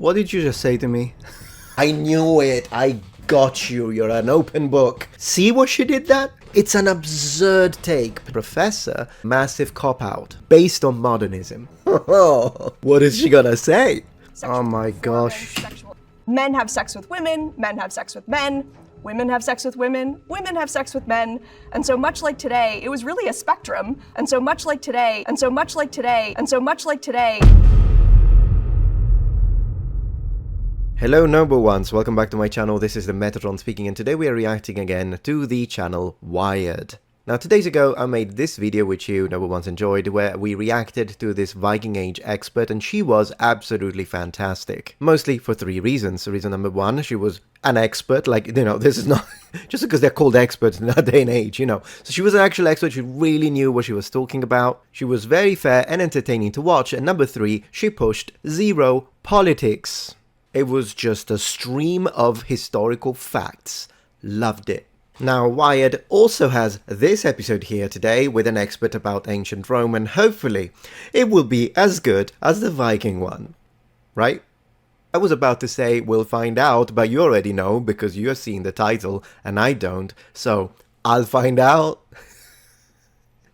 What did you just say to me? I knew it. I got you. You're an open book. See what she did that? It's an absurd take. Professor, massive cop-out, based on modernism. What is she gonna say? Oh my gosh. Men have sex with women have sex with men, women have sex with women have sex with men. And so much like today, it was really a spectrum. And so much like today, and so much like today, and so much like today. Hello noble ones, welcome back to my channel. This is the Metatron speaking, and today we are reacting again to the channel Wired. Now 2 days ago I made this video which you noble ones enjoyed, where we reacted to this Viking Age expert, and she was absolutely fantastic. Mostly for 3 reasons. Reason number 1, she was an expert, like, you know, this is not just because they're called experts in that day and age, you know. So she was an actual expert, she really knew what she was talking about. She was very fair and entertaining to watch. And number 3, she pushed zero politics. It was just a stream of historical facts. Loved it. Now, Wired also has this episode here today with an expert about ancient Rome, and hopefully it will be as good as the Viking one. Right? I was about to say we'll find out, but you already know because you're seeing the title and I don't, so I'll find out.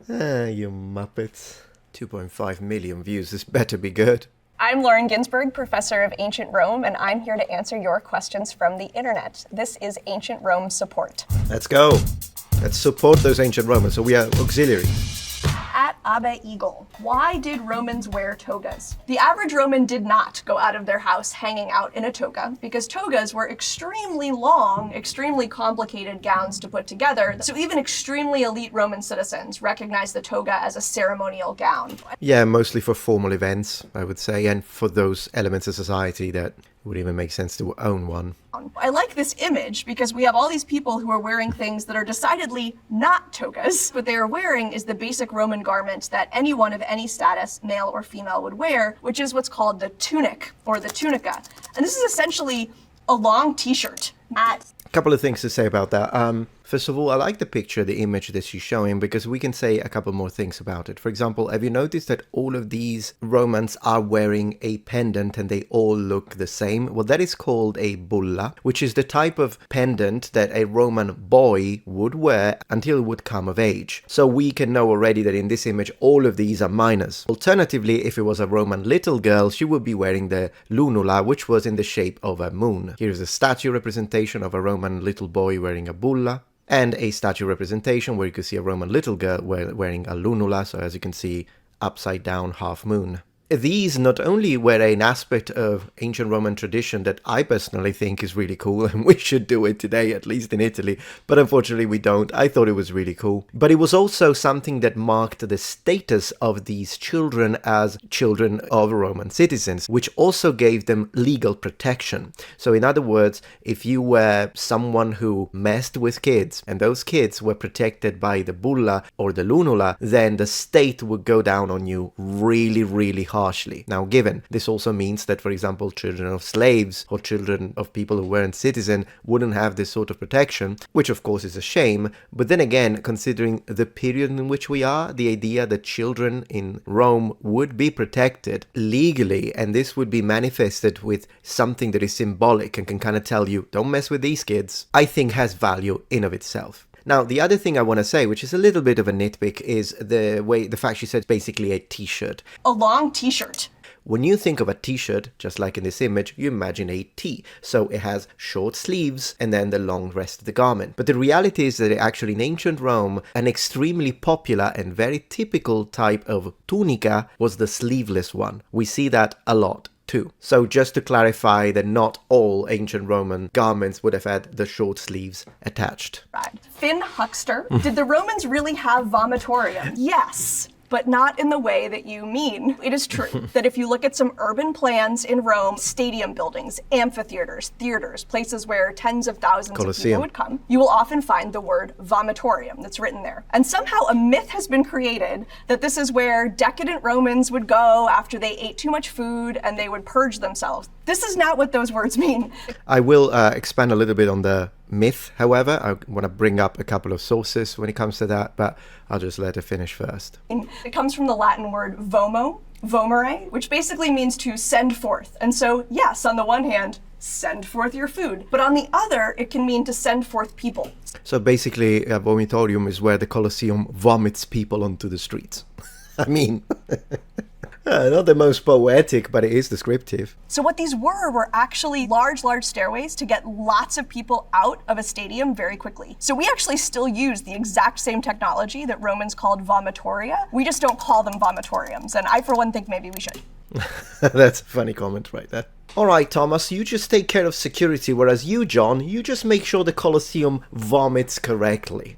You muppets. 2.5 million views, this better be good. I'm Lauren Ginsberg, professor of ancient Rome, and I'm here to answer your questions from the internet. This is Ancient Rome Support. Let's go. Let's support those ancient Romans, so we are auxiliary. At Abe Eagle, why did Romans wear togas? The average Roman did not go out of their house hanging out in a toga, because togas were extremely long, extremely complicated gowns to put together, so even extremely elite Roman citizens recognized the toga as a ceremonial gown. Yeah, mostly for formal events, I would say, and for those elements of society that would even make sense to own one. I like this image because we have all these people who are wearing things that are decidedly not togas. What they are wearing is the basic Roman garment that anyone of any status, male or female, would wear, which is what's called the tunic or the tunica. And this is essentially a long t-shirt. A couple of things to say about that. First of all, I like the picture, the image that she's showing, because we can say a couple more things about it. For example, have you noticed that all of these Romans are wearing a pendant and they all look the same? Well, that is called a bulla, which is the type of pendant that a Roman boy would wear until he would come of age. So we can know already that in this image, all of these are minors. Alternatively, if it was a Roman little girl, she would be wearing the lunula, which was in the shape of a moon. Here's a statue representation of a Roman little boy wearing a bulla, and a statue representation where you can see a Roman little girl wearing a lunula, so as you can see, upside down half moon. These not only were an aspect of ancient Roman tradition that I personally think is really cool, and we should do it today, at least in Italy, but unfortunately we don't. I thought it was really cool. But it was also something that marked the status of these children as children of Roman citizens, which also gave them legal protection. So in other words, if you were someone who messed with kids, and those kids were protected by the bulla or the lunula, then the state would go down on you really, really hard. Harshly. Now, given this also means that, for example, children of slaves or children of people who weren't citizen wouldn't have this sort of protection, which of course is a shame. But then again, considering the period in which we are, the idea that children in Rome would be protected legally, and this would be manifested with something that is symbolic and can kind of tell you, don't mess with these kids, I think has value in of itself. Now, the other thing I want to say, which is a little bit of a nitpick, is the fact she said basically a t-shirt. A long t-shirt. When you think of a t-shirt, just like in this image, you imagine a T. So it has short sleeves and then the long rest of the garment. But the reality is that actually in ancient Rome, an extremely popular and very typical type of tunica was the sleeveless one. We see that a lot too. So just to clarify that not all ancient Roman garments would have had the short sleeves attached. Right. Finn Huckster, did the Romans really have vomitoriums? Yes, but not in the way that you mean. It is true that if you look at some urban plans in Rome, stadium buildings, amphitheaters, theaters, places where tens of thousands Colosseum of people would come, you will often find the word vomitorium that's written there. And somehow a myth has been created that this is where decadent Romans would go after they ate too much food and they would purge themselves. This is not what those words mean. I will expand a little bit on the myth, however. I want to bring up a couple of sources when it comes to that, but I'll just let her finish first. It comes from the Latin word vomo, vomere, which basically means to send forth. And so, yes, on the one hand, send forth your food. But on the other, it can mean to send forth people. So basically, a vomitorium is where the Colosseum vomits people onto the streets. I mean, not the most poetic, but it is descriptive. So what these were actually large stairways to get lots of people out of a stadium very quickly. So we actually still use the exact same technology that Romans called vomitoria. We just don't call them vomitoriums. And I, for one, think maybe we should. That's a funny comment right there. All right, Thomas, you just take care of security, whereas you, John, you just make sure the Colosseum vomits correctly.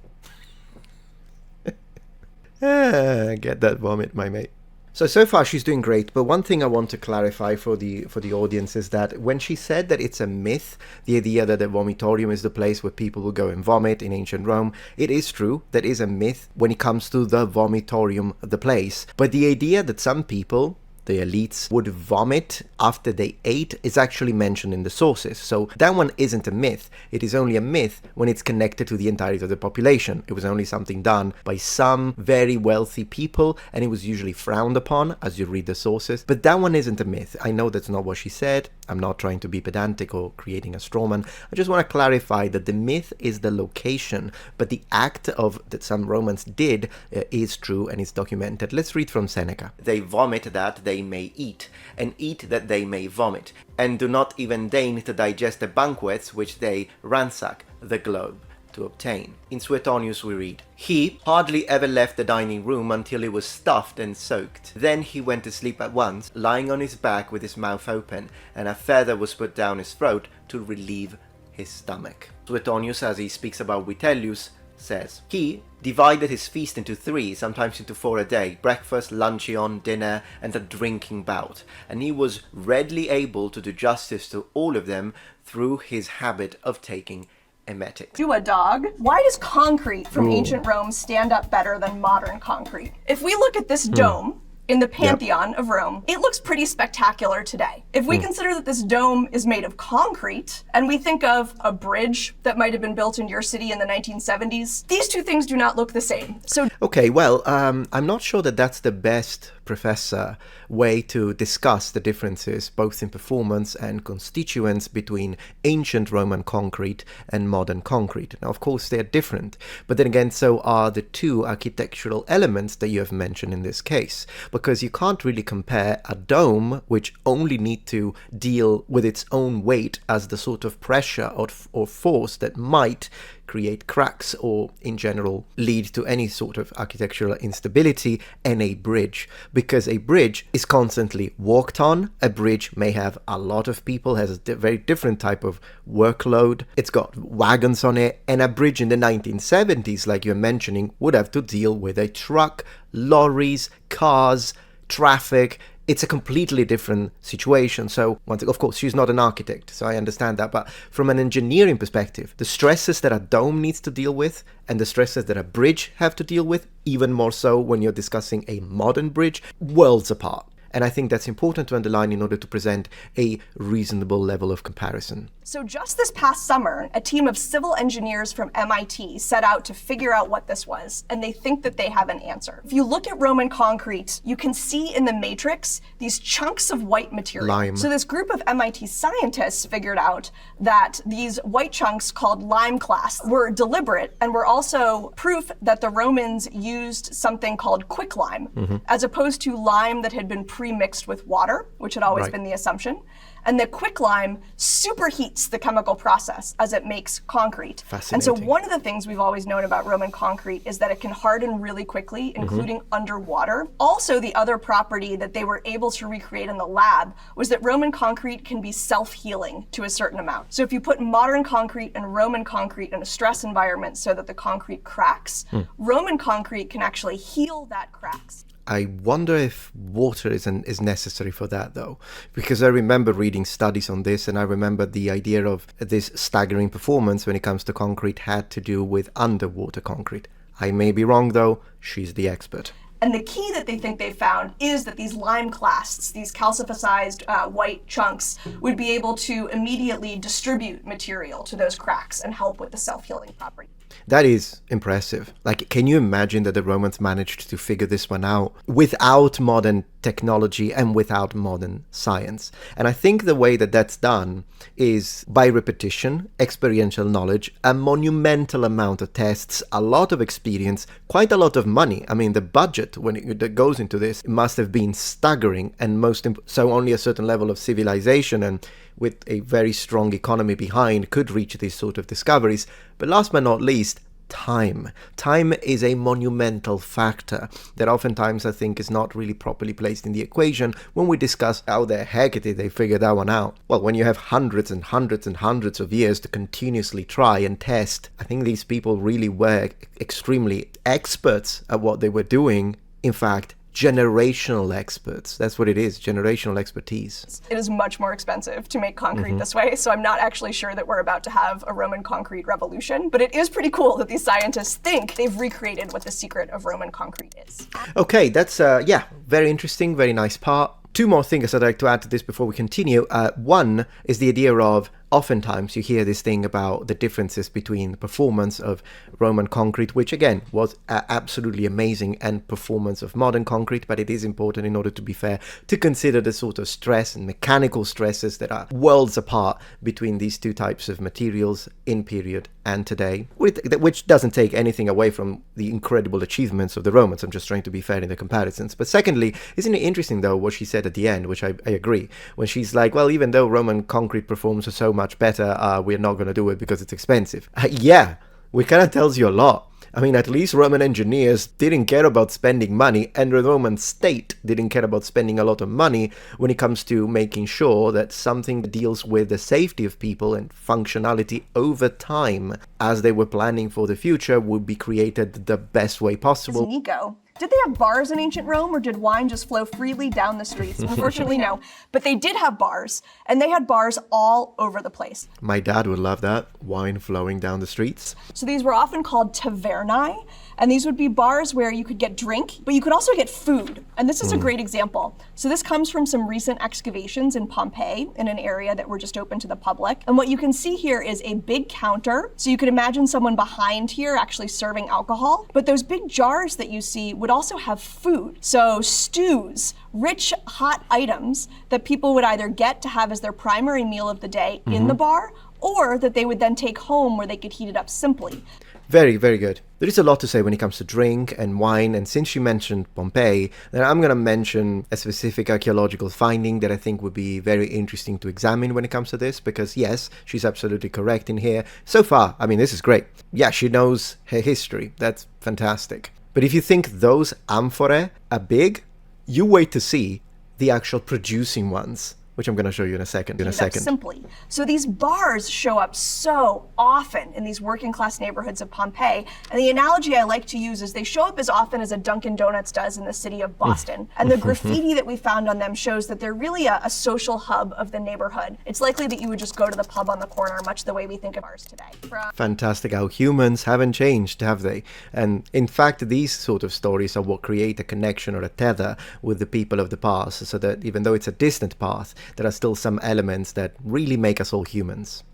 Get that vomit, my mate. So far she's doing great, but one thing I want to clarify for the audience is that when she said that it's a myth, the idea that the vomitorium is the place where people will go and vomit in ancient Rome, it is true, that is a myth when it comes to the vomitorium, the place. But the idea that some people, the elites, would vomit after they ate is actually mentioned in the sources. So that one isn't a myth. It is only a myth when it's connected to the entirety of the population. It was only something done by some very wealthy people, and it was usually frowned upon as you read the sources. But that one isn't a myth. I know that's not what she said. I'm not trying to be pedantic or creating a straw man. I just want to clarify that the myth is the location, but the act of that some Romans did is true and is documented. Let's read from Seneca. They vomit that they may eat, and eat that they may vomit, and do not even deign to digest the banquets which they ransack the globe to obtain. In Suetonius we read, he hardly ever left the dining room until he was stuffed and soaked. Then he went to sleep at once, lying on his back with his mouth open, and a feather was put down his throat to relieve his stomach. Suetonius, as he speaks about Vitellius, says, he divided his feast into 3, sometimes into 4 a day, breakfast, luncheon, dinner, and a drinking bout, and he was readily able to do justice to all of them through his habit of taking emetics. To a dog. Why does concrete from ancient Rome stand up better than modern concrete? If we look at this dome in the Pantheon of Rome, it looks pretty spectacular today. If we consider that this dome is made of concrete, and we think of a bridge that might have been built in your city in the 1970s, these two things do not look the same. So okay, well, I'm not sure that that's the best, Professor, way to discuss the differences both in performance and constituents between ancient Roman concrete and modern concrete. Now, of course, they are different, but then again, so are the two architectural elements that you have mentioned in this case, because you can't really compare a dome, which only need to deal with its own weight as the sort of pressure or force that might create cracks or in general lead to any sort of architectural instability, and a bridge, because a bridge is constantly walked on. A bridge may have a lot of people, has a very different type of workload, it's got wagons on it, and a bridge in the 1970s, like you're mentioning, would have to deal with a truck, lorries, cars, traffic. It's a completely different situation. So, of course, she's not an architect, so I understand that. But from an engineering perspective, the stresses that a dome needs to deal with and the stresses that a bridge have to deal with, even more so when you're discussing a modern bridge, worlds apart. And I think that's important to underline in order to present a reasonable level of comparison. So just this past summer, a team of civil engineers from MIT set out to figure out what this was, and they think that they have an answer. If you look at Roman concrete, you can see in the matrix these chunks of white material. Lime. So this group of MIT scientists figured out that these white chunks called lime clasts were deliberate and were also proof that the Romans used something called quicklime, as opposed to lime that had been pre-mixed with water, which had always been the assumption. And the quicklime superheats the chemical process as it makes concrete. Fascinating. And so one of the things we've always known about Roman concrete is that it can harden really quickly, including underwater. Also, the other property that they were able to recreate in the lab was that Roman concrete can be self-healing to a certain amount. So if you put modern concrete and Roman concrete in a stress environment so that the concrete cracks, Roman concrete can actually heal that cracks. I wonder if water is necessary for that, though, because I remember reading studies on this, and I remember the idea of this staggering performance when it comes to concrete had to do with underwater concrete. I may be wrong, though. She's the expert. And the key that they think they found is that these lime clasts, these calcificized white chunks, would be able to immediately distribute material to those cracks and help with the self-healing property. That is impressive. Like, can you imagine that the Romans managed to figure this one out without modern technology and without modern science. And I think the way that that's done is by repetition, experiential knowledge, a monumental amount of tests, a lot of experience, quite a lot of money. I mean, the budget that goes into this must have been staggering, and so only a certain level of civilization and with a very strong economy behind could reach these sort of discoveries. But last but not least, time. Time is a monumental factor that oftentimes I think is not really properly placed in the equation when we discuss how the heck did they figure that one out. Well, when you have hundreds and hundreds and hundreds of years to continuously try and test, I think these people really were extremely experts at what they were doing. In fact, generational experts. That's what it is, generational expertise. It is much more expensive to make concrete this way, so I'm not actually sure that we're about to have a Roman concrete revolution, but it is pretty cool that these scientists think they've recreated what the secret of Roman concrete is. Okay, that's, very interesting, very nice part. Two more things I'd like to add to this before we continue. One is the idea of, oftentimes you hear this thing about the differences between the performance of Roman concrete, which again was absolutely amazing, and performance of modern concrete, but it is important, in order to be fair, to consider the sort of stress and mechanical stresses that are worlds apart between these two types of materials in period and today, which doesn't take anything away from the incredible achievements of the Romans. I'm just trying to be fair in the comparisons. But secondly, isn't it interesting though what she said at the end, which I agree, when she's like, well, even though Roman concrete performs so much better, we're not going to do it because it's expensive. Yeah, which kind of tells you a lot. I mean, at least Roman engineers didn't care about spending money, and the Roman state didn't care about spending a lot of money when it comes to making sure that something that deals with the safety of people and functionality over time, as they were planning for the future, would be created the best way possible. Nico, did they have bars in ancient Rome, or did wine just flow freely down the streets? Unfortunately, no. But they did have bars, and they had bars all over the place. My dad would love that, wine flowing down the streets. So these were often called tavernae, and these would be bars where you could get drink, but you could also get food. And this is a great example. So this comes from some recent excavations in Pompeii, in an area that were just open to the public. And what you can see here is a big counter. So you could imagine someone behind here actually serving alcohol. But those big jars that you see would also have food. So stews, rich, hot items that people would either get to have as their primary meal of the day in the bar, or that they would then take home where they could heat it up simply. Very, very good. There is a lot to say when it comes to drink and wine, and since you mentioned Pompeii, then I'm going to mention a specific archaeological finding that I think would be very interesting to examine when it comes to this, because yes, she's absolutely correct in here. So far, I mean, this is great. Yeah, she knows her history. That's fantastic. But if you think those amphorae are big, you wait to see the actual producing ones, which I'm going to show you in a second. Simply. So these bars show up so often in these working class neighborhoods of Pompeii. And the analogy I like to use is they show up as often as a Dunkin' Donuts does in the city of Boston. And the graffiti that we found on them shows that they're really a social hub of the neighborhood. It's likely that you would just go to the pub on the corner, much the way we think of ours today. Fantastic how humans haven't changed, have they? And in fact, these sort of stories are what create a connection or a tether with the people of the past, so that even though it's a distant past, there are still some elements that really make us all humans.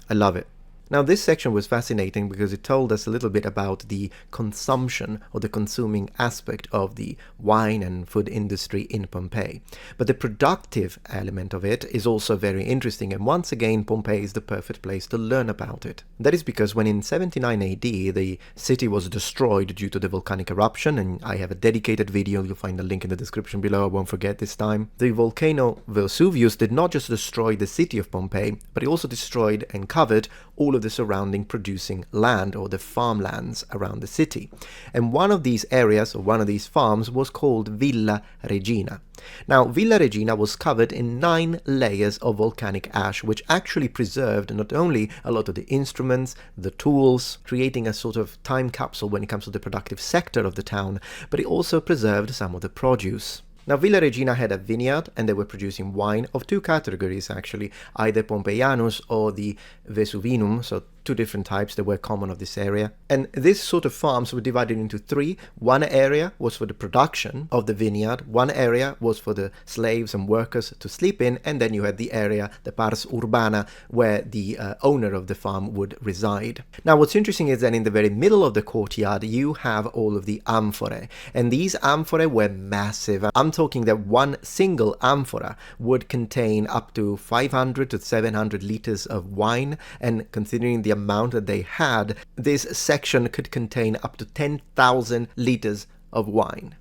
I love it. Now, this section was fascinating because it told us a little bit about the consumption or the consuming aspect of the wine and food industry in Pompeii. But the productive element of it is also very interesting, and once again, Pompeii is the perfect place to learn about it. That is because when in 79 AD, the city was destroyed due to the volcanic eruption, and I have a dedicated video, you'll find the link in the description below, I won't forget this time. The volcano Vesuvius did not just destroy the city of Pompeii, but it also destroyed and covered all of the surrounding producing land, or the farmlands around the city. And one of these areas, or one of these farms, was called Villa Regina. Now, Villa Regina was covered in 9 layers of volcanic ash, which actually preserved not only a lot of the instruments, the tools, creating a sort of time capsule when it comes to the productive sector of the town, but it also preserved some of the produce. Now, Villa Regina had a vineyard, and they were producing wine of 2 categories actually, either Pompeianus or the Vesuvinum, so two different types that were common of this area. And these sort of farms were divided into three. One area was for the production of the vineyard, one area was for the slaves and workers to sleep in, and then you had the area, the pars urbana, where the owner of the farm would reside. Now what's interesting is that in the very middle of the courtyard you have all of the amphorae, and these amphorae were massive. I'm talking that one single amphora would contain up to 500 to 700 liters of wine, and considering the amount that they had, this section could contain up to 10,000 liters of wine.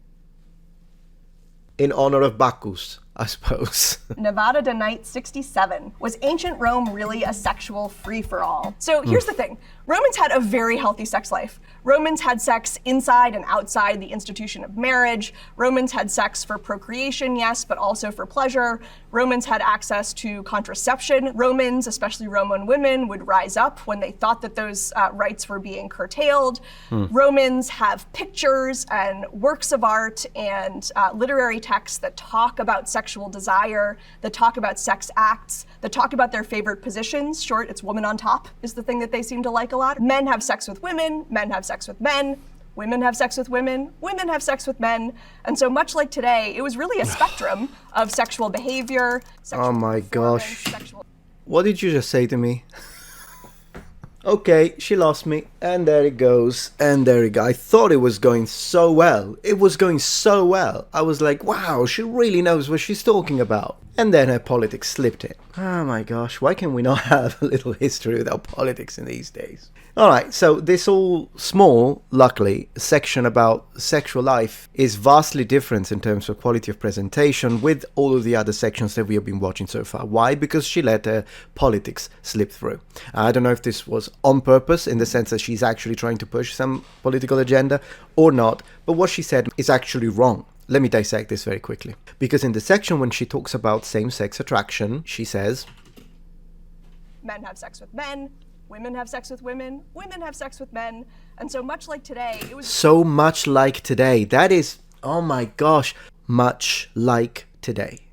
In honor of Bacchus, I suppose. Nevada de Night 67. Was ancient Rome really a sexual free-for-all? So here's the thing. Romans had a very healthy sex life. Romans had sex inside and outside the institution of marriage. Romans had sex for procreation, yes, but also for pleasure. Romans had access to contraception. Romans, especially Roman women, would rise up when they thought that those rights were being curtailed. Romans have pictures and works of art and literary texts that talk about sexual desire, that talk about sex acts, that talk about their favorite positions. Short, it's woman on top is the thing that they seem to like a lot. Men have sex with women, men have sex with men, women have sex with women, women have sex with men. And so much like today, it was really a spectrum of sexual behavior, sexual Oh my gosh. sexual... What did you just say to me? Okay, she lost me. And there it goes. And there it goes. I thought it was going so well. It was going so well. I was like, wow, she really knows what she's talking about. And then her politics slipped in. Oh my gosh, why can we not have a little history without politics in these days? Alright, so this all small, luckily, section about sexual life is vastly different in terms of quality of presentation with all of the other sections that we have been watching so far. Why? Because she let her politics slip through. I don't know if this was on purpose, in the sense that she's actually trying to push some political agenda or not, but what she said is actually wrong. Let me dissect this very quickly. Because in the section when she talks about same-sex attraction, she says, Men have sex with men, women have sex with women, women have sex with men. And so much like today, it was... So much like today. That is, oh my gosh, much like today.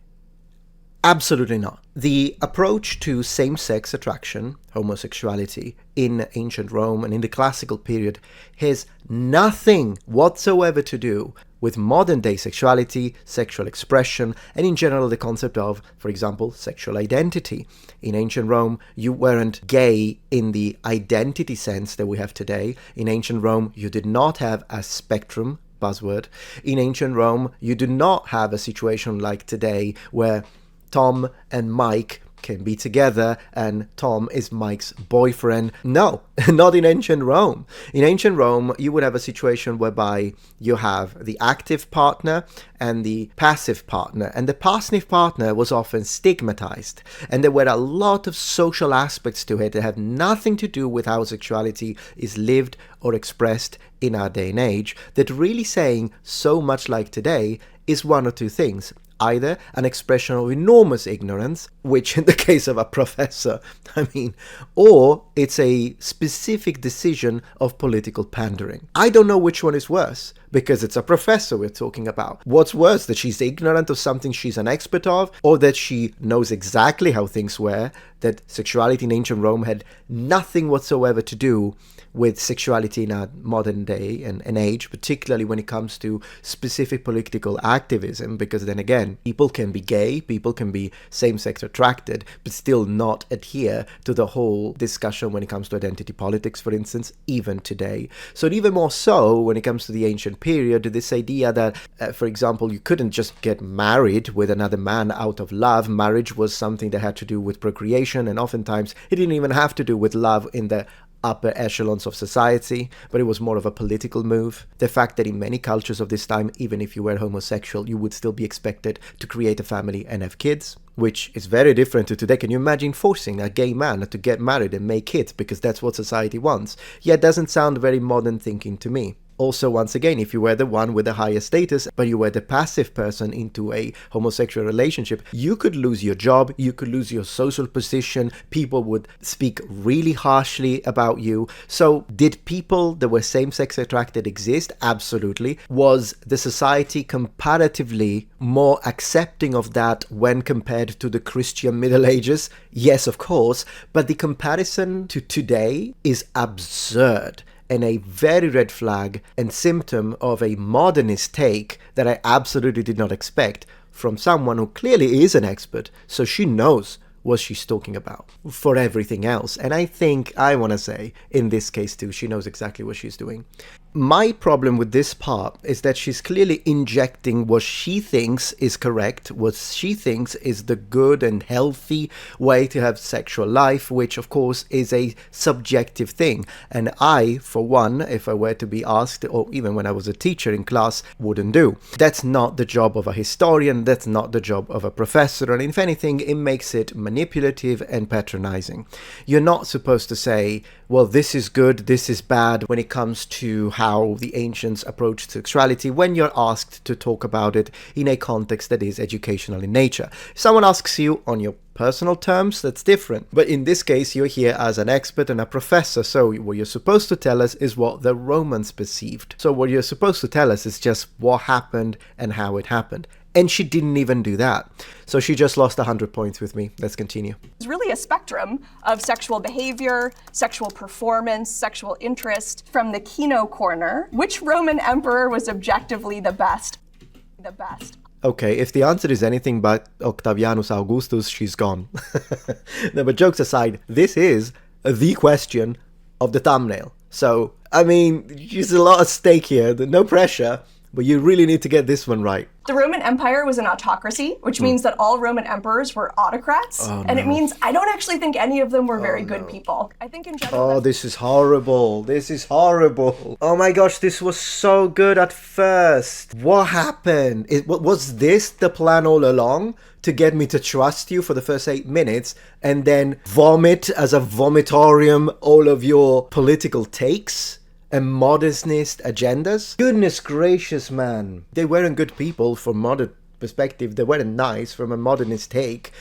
Absolutely not. The approach to same-sex attraction, homosexuality, in ancient Rome and in the classical period has nothing whatsoever to do with modern-day sexuality, sexual expression, and in general the concept of, for example, sexual identity. In ancient Rome, you weren't gay in the identity sense that we have today. In ancient Rome, you did not have a spectrum, buzzword. In ancient Rome, you do not have a situation like today where Tom and Mike can be together and Tom is Mike's boyfriend. No, not in ancient Rome. In ancient Rome, you would have a situation whereby you have the active partner and the passive partner, and the passive partner was often stigmatized, and there were a lot of social aspects to it that have nothing to do with how sexuality is lived or expressed in our day and age, that really saying so much like today is one or two things. Either an expression of enormous ignorance, which in the case of a professor, or it's a specific decision of political pandering. I don't know which one is worse, because it's a professor we're talking about. What's worse, that she's ignorant of something she's an expert of, or that she knows exactly how things were, that sexuality in ancient Rome had nothing whatsoever to do with sexuality in our modern day and age, particularly when it comes to specific political activism, because then again, people can be gay, people can be same-sex attracted, but still not adhere to the whole discussion when it comes to identity politics, for instance, even today. So even more so when it comes to the ancient period, this idea that, for example, you couldn't just get married with another man out of love. Marriage was something that had to do with procreation, and oftentimes it didn't even have to do with love in the upper echelons of society, but it was more of a political move. The fact that in many cultures of this time, even if you were homosexual, you would still be expected to create a family and have kids, which is very different to today. Can you imagine forcing a gay man to get married and make kids because that's what society wants? Yeah, it doesn't sound very modern thinking to me. Also, once again, if you were the one with the higher status, but you were the passive person into a homosexual relationship, you could lose your job, you could lose your social position, people would speak really harshly about you. So, did people that were same-sex attracted exist? Absolutely. Was the society comparatively more accepting of that when compared to the Christian Middle Ages? Yes, of course, but the comparison to today is absurd, and a very red flag and symptom of a modernist take that I absolutely did not expect from someone who clearly is an expert, so she knows what she's talking about for everything else. And I think, I want to say, in this case too, she knows exactly what she's doing. My problem with this part is that she's clearly injecting what she thinks is correct, what she thinks is the good and healthy way to have sexual life, which of course is a subjective thing. And I, for one, if I were to be asked, or even when I was a teacher in class, wouldn't do. That's not the job of a historian, that's not the job of a professor, and if anything, it makes it manipulative and patronizing. You're not supposed to say, well, this is good, this is bad, when it comes to how the ancients approached sexuality, when you're asked to talk about it in a context that is educational in nature. If someone asks you on your personal terms, that's different. But in this case, you're here as an expert and a professor, so what you're supposed to tell us is what the Romans perceived. So what you're supposed to tell us is just what happened and how it happened. And she didn't even do that. So she just lost 100 points with me. Let's continue. It's really a spectrum of sexual behavior, sexual performance, sexual interest. From the Kino corner, which Roman emperor was objectively the best? The best. Okay, if the answer is anything but Octavianus Augustus, she's gone. No, but jokes aside, this is the question of the thumbnail. So, I mean, there's a lot at stake here, no pressure, but you really need to get this one right. The Roman Empire was an autocracy, which means that all Roman emperors were autocrats. And it means I don't actually think any of them were very good people. I think in general... Oh, this is horrible. This is horrible. Oh my gosh, this was so good at first. What happened? Was this the plan all along? To get me to trust you for the first 8 minutes and then vomit as a vomitorium all of your political takes and modernist agendas? Goodness gracious, man. They weren't good people from modern perspective. They weren't nice from a modernist take.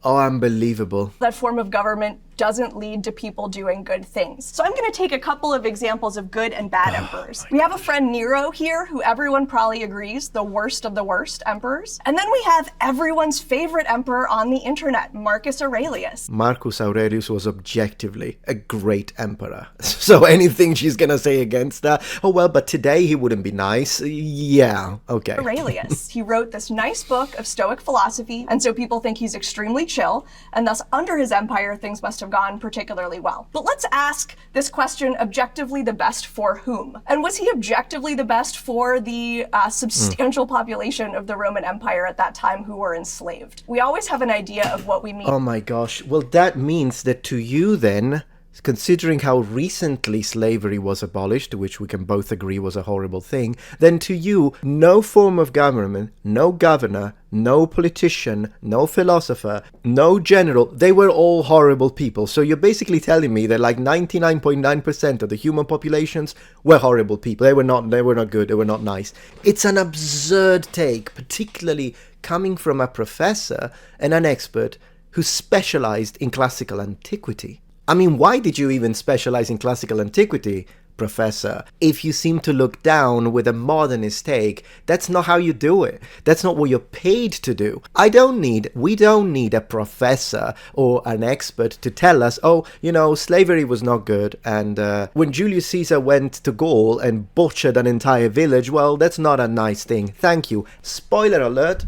Oh, unbelievable. That form of government doesn't lead to people doing good things. So I'm going to take a couple of examples of good and bad emperors. We have a friend Nero here, who everyone probably agrees, the worst of the worst emperors. And then we have everyone's favorite emperor on the internet, Marcus Aurelius. Marcus Aurelius was objectively a great emperor. So anything she's going to say against that, oh well, but today he wouldn't be nice. Yeah, okay. Aurelius. He wrote this nice book of Stoic philosophy, and so people think he's extremely chill, and thus under his empire things must have gone particularly well. But let's ask this question, objectively the best for whom? And was he objectively the best for the substantial population of the Roman Empire at that time who were enslaved? We always have an idea of what we mean. Oh my gosh. Well, that means that to you then, considering how recently slavery was abolished, which we can both agree was a horrible thing, then to you, no form of government, no governor, no politician, no philosopher, no general, they were all horrible people. So you're basically telling me that like 99.9% of the human populations were horrible people. They were not good, they were not nice. It's an absurd take, particularly coming from a professor and an expert who specialized in classical antiquity. I mean, why did you even specialize in classical antiquity, professor? If you seem to look down with a modernist take, that's not how you do it. That's not what you're paid to do. We don't need a professor or an expert to tell us, oh, you know, slavery was not good. And when Julius Caesar went to Gaul and butchered an entire village, well, that's not a nice thing. Thank you. Spoiler alert,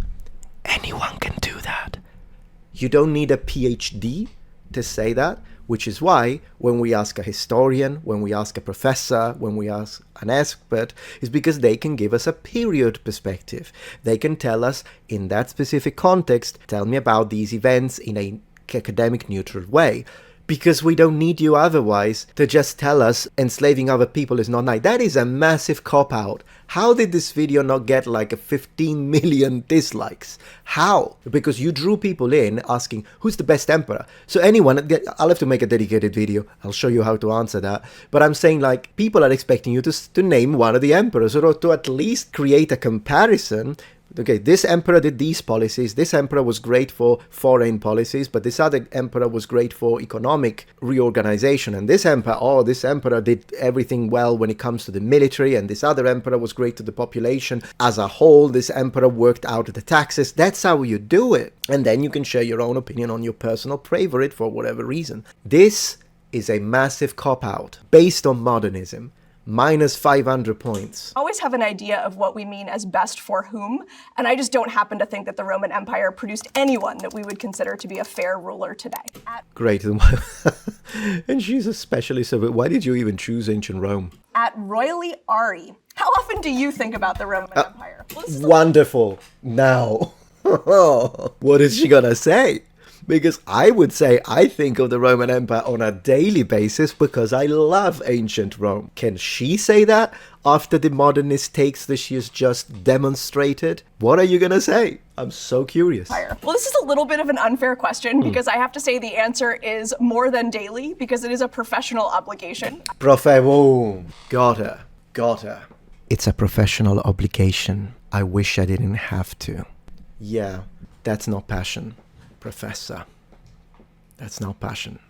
anyone can do that. You don't need a PhD to say that. Which is why when we ask a historian, when we ask a professor, when we ask an expert, is because they can give us a period perspective. They can tell us in that specific context, tell me about these events in an academic neutral way. because we don't need you otherwise to just tell us enslaving other people is not nice. That is a massive cop-out. How did this video not get like a 15 million dislikes? How? Because you drew people in asking, who's the best emperor? So anyone, I'll have to make a dedicated video. I'll show you how to answer that. But I'm saying, like, people are expecting you to name one of the emperors, or to at least create a comparison. Okay, this emperor did these policies, this emperor was great for foreign policies, but this other emperor was great for economic reorganization, and this emperor did everything well when it comes to the military, and this other emperor was great to the population as a whole, this emperor worked out the taxes. That's how you do it. And then you can share your own opinion on your personal favorite for whatever reason. This is a massive cop-out based on modernism. Minus 500 points. Always have an idea of what we mean as best for whom, and I just don't happen to think that the Roman Empire produced anyone that we would consider to be a fair ruler today. Great. And she's a specialist of it. Why did you even choose ancient Rome? At Royally Ari. How often do you think about the Roman Empire? Wonderful. Now, what is she gonna say? Because I would say I think of the Roman Empire on a daily basis because I love ancient Rome. Can she say that after the modernist takes that she has just demonstrated? What are you going to say? I'm so curious. Well, this is a little bit of an unfair question because I have to say the answer is more than daily because it is a professional obligation. Boom. Got her. It's a professional obligation. I wish I didn't have to. Yeah, that's not passion. Professor. That's not passion.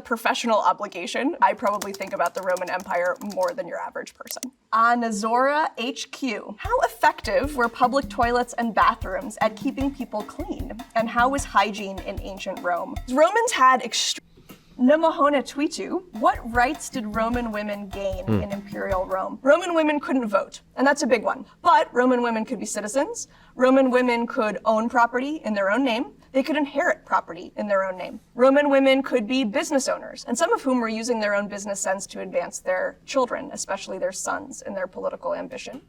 Professional obligation. I probably think about the Roman Empire more than your average person. Anazora HQ. How effective were public toilets and bathrooms at keeping people clean? And how was hygiene in ancient Rome? Romans had Namahona Tuitu. What rights did Roman women gain in Imperial Rome? Roman women couldn't vote, and that's a big one. But Roman women could be citizens. Roman women could own property in their own name. They could inherit property in their own name. Roman women could be business owners, and some of whom were using their own business sense to advance their children, especially their sons, in their political ambition.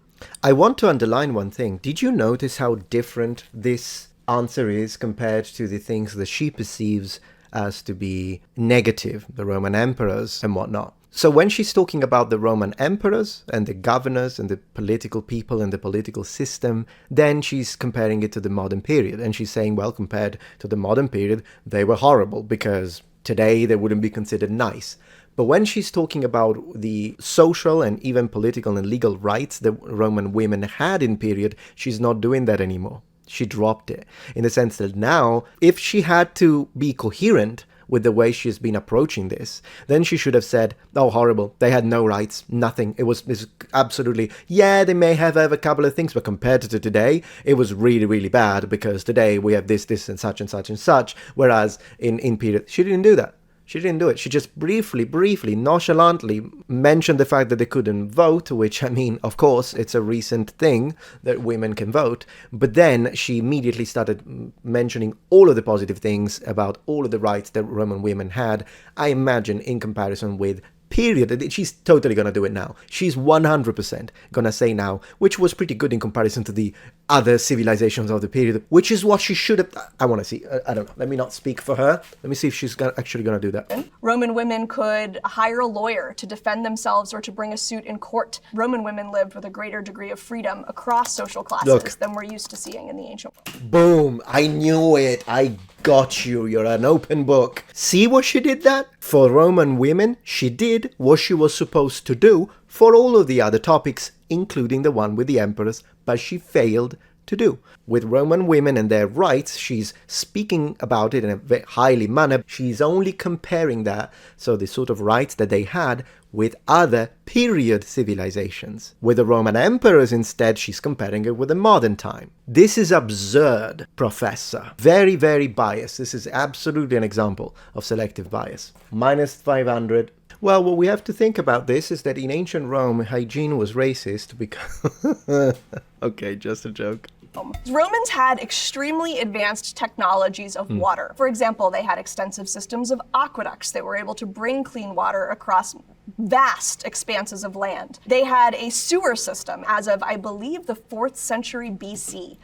I want to underline one thing. Did you notice how different this answer is compared to the things that she perceives as to be negative, the Roman emperors and whatnot? So when she's talking about the Roman emperors and the governors and the political people and the political system, then she's comparing it to the modern period. And she's saying, well, compared to the modern period, they were horrible because today they wouldn't be considered nice. But when she's talking about the social and even political and legal rights that Roman women had in period, she's not doing that anymore. She dropped it in the sense that now, if she had to be coherent with the way she's been approaching this, then she should have said, oh, horrible, they had no rights, nothing. It was absolutely, yeah, they may have a couple of things, but compared to today, it was really, really bad because today we have this, and such and such and such, whereas in period, she didn't do that. She didn't do it. She just briefly, nonchalantly mentioned the fact that they couldn't vote, which, I mean, of course, it's a recent thing that women can vote. But then she immediately started mentioning all of the positive things about all of the rights that Roman women had, I imagine, in comparison with period. She's totally going to do it now. She's 100% going to say now, which was pretty good in comparison to the other civilizations of the period, which is what she should have. I want to see. I don't know. Let me not speak for her. Let me see if she's actually going to do that. Roman women could hire a lawyer to defend themselves or to bring a suit in court. Roman women lived with a greater degree of freedom across social classes than we're used to seeing in the ancient world. Boom. I knew it. I got you. You're an open book. See what she did that? For Roman women, she did what she was supposed to do for all of the other topics, including the one with the emperors, but she failed to do. With Roman women and their rights, she's speaking about it in a very highly manner. She's only comparing that, so the sort of rights that they had, with other period civilizations. With the Roman emperors instead, she's comparing it with the modern time. This is absurd, Professor. Very, very biased. This is absolutely an example of selective bias. Minus 500. Well, what we have to think about this is that in ancient Rome, hygiene was racist because... Okay, just a joke. Romans had extremely advanced technologies of water. For example, they had extensive systems of aqueducts that were able to bring clean water across vast expanses of land. They had a sewer system as of, I believe, the 4th century BC.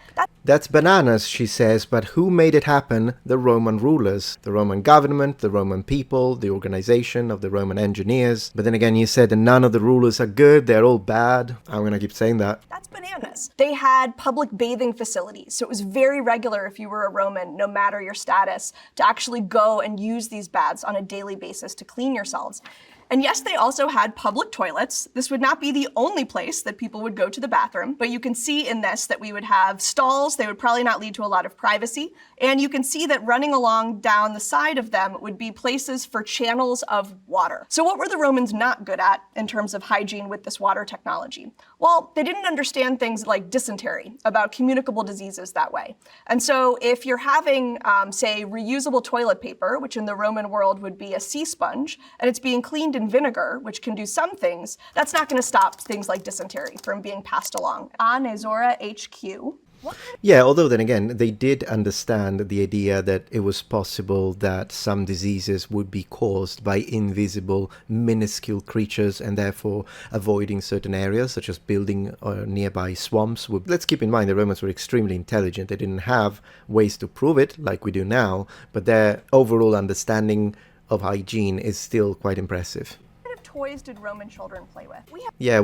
That's bananas, she says, but who made it happen? The Roman rulers, the Roman government, the Roman people, the organization of the Roman engineers. But then again, you said that none of the rulers are good, they're all bad. I'm gonna keep saying that. That's bananas. They had public bathing facilities, so it was very regular if you were a Roman, no matter your status, to actually go and use these baths on a daily basis to clean yourselves. And yes, they also had public toilets. This would not be the only place that people would go to the bathroom, but you can see in this that we would have stalls. They would probably not lead to a lot of privacy. And you can see that running along down the side of them would be places for channels of water. So what were the Romans not good at in terms of hygiene with this water technology? Well, they didn't understand things like dysentery, about communicable diseases that way. And so if you're having, say, reusable toilet paper, which in the Roman world would be a sea sponge, and it's being cleaned in vinegar, which can do some things, that's not going to stop things like dysentery from being passed along. Anezora HQ. Yeah, although then again, they did understand the idea that it was possible that some diseases would be caused by invisible, minuscule creatures, and therefore avoiding certain areas, such as building nearby swamps. Let's keep in mind the Romans were extremely intelligent. They didn't have ways to prove it like we do now, but their overall understanding of hygiene is still quite impressive. Toys did Roman children play with?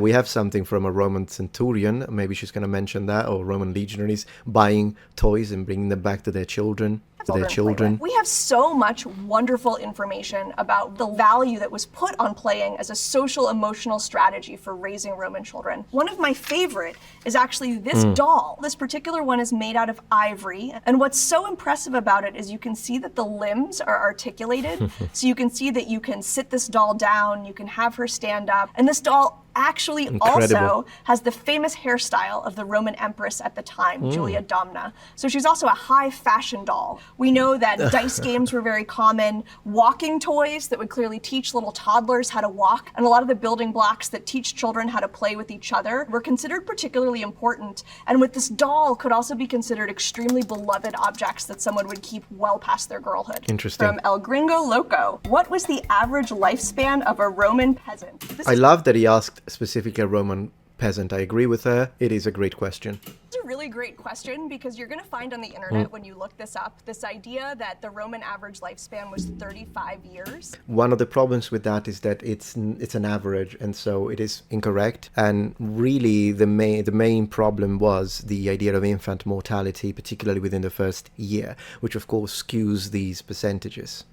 We have something from a Roman centurion, maybe she's going to mention that, or Roman legionaries buying toys and bringing them back to their children. We have so much wonderful information about the value that was put on playing as a social emotional strategy for raising Roman children. One of my favorite is actually this doll. This particular one is made out of ivory, and what's so impressive about it is you can see that the limbs are articulated. So you can see that you can sit this doll down, you can have her stand up, and this doll actually also has the famous hairstyle of the Roman empress at the time, Julia Domna. So she's also a high fashion doll. We know that dice games were very common, walking toys that would clearly teach little toddlers how to walk, and a lot of the building blocks that teach children how to play with each other were considered particularly important. And with this doll could also be considered extremely beloved objects that someone would keep well past their girlhood. Interesting. From El Gringo Loco, what was the average lifespan of a Roman peasant? I love that he asked specifically a Roman peasant. I agree with her. It is a great question. It's a really great question because you're going to find on the internet when you look this up, this idea that the Roman average lifespan was 35 years. One of the problems with that is that it's an average, and so it is incorrect. And really the main problem was the idea of infant mortality, particularly within the first year, which of course skews these percentages.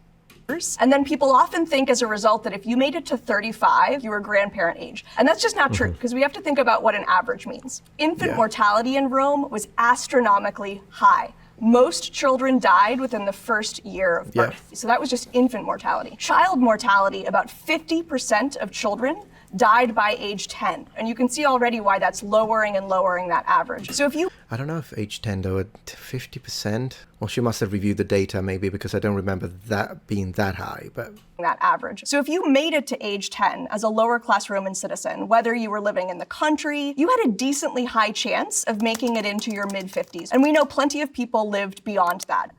And then people often think as a result that if you made it to 35, you were grandparent age. And that's just not true, because we have to think about what an average means. Infant mortality in Rome was astronomically high. Most children died within the first year of birth. So that was just infant mortality. Child mortality, about 50% of children died by age 10. And you can see already why that's lowering and lowering that average. So if you... I don't know if age 10 though, at 50%. Well, she must have reviewed the data maybe, because I don't remember that being that high, but... that average. So if you made it to age 10 as a lower class Roman citizen, whether you were living in the country, you had a decently high chance of making it into your mid-50s. And we know plenty of people lived beyond that.